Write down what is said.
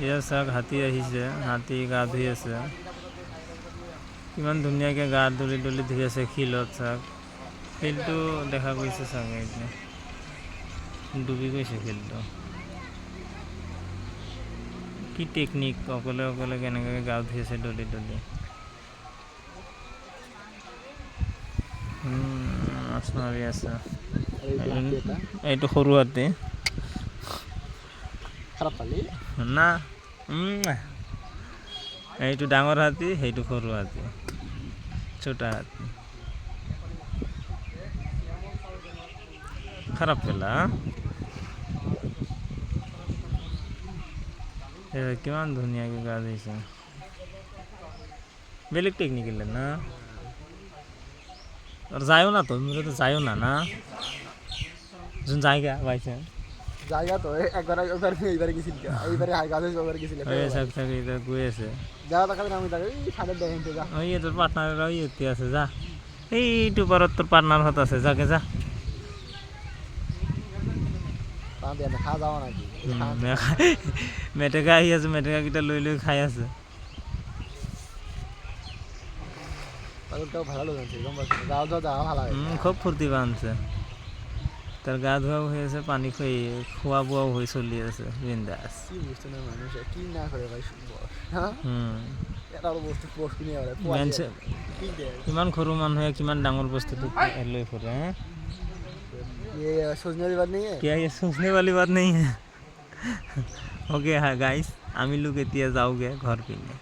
এয়া চাওক হাতী আহিছে, হাতী গা ধুই আছে, কিমান ধুনীয়াকৈ গা ধুই ধুই আছে শিলত। চাওক শিলটো দেখা গৈছে চাগে, এতিয়া ডুবি গৈছে শিলটো। কি টেকনিক, অকলে অকলে কেনেকৈ গা ধুই আছে ডলি ডলি। মাছ মাৰি আছে, এইটো সৰু হাতী না, এইটো ডাঙৰ হাতী, সেইটো সৰু হাতী, ছোটা হাতী। খারাপ পেলা কিমান ধুনীয়াকৈ গা ধুইছে, বেলেগ টেকনিকেল না। और जायो ना तो मेरे तो जायो ना ना जोन जाएगा भाई से জায়গা তো একবার একবার এইবারে গেছিল এইবারে হাই গাছে ওভার গেছিল ওই সব থেকে ইধর গুয়ে আছে যা টাকা আমি টাকা এই সাড়ে দেখেন তো যা ওই তোর পার্টনার ওই এতে আছে, যা এইটু পারত তোর পার্টনার হত আছে, যাকে যা তা দিয়ে না খাওয়া যাওয়া নাকি মেটেকা আহি আছে, মেটেকা কিটা লৈ লৈ খাই আছে। পাগলটাও ভালো জানছে গম পাচ্ছি যাও যাও যাও ভালো খুব ফুর্তি বানছে, তার গা ধোয়াও হয়ে আছে, পানি খোয়া বোয়াও হয়ে চলি আছে বিন্দাস। কি বুঝতে না মানুষ কি না করে ভাই হ্যাঁ এটা বস্তু বস্তু নিয়ে আরে কিমান সৰু মানুহে কিমান ডাঙৰ বস্তুটো লৈ ফুৰে। ये सोचने वाली बात नहीं है क्या ये सोचने वाली बात नहीं है। ओके हाँ गाइस, আমি লোক এতিয়া যাওঁগে ঘৰ পিনে।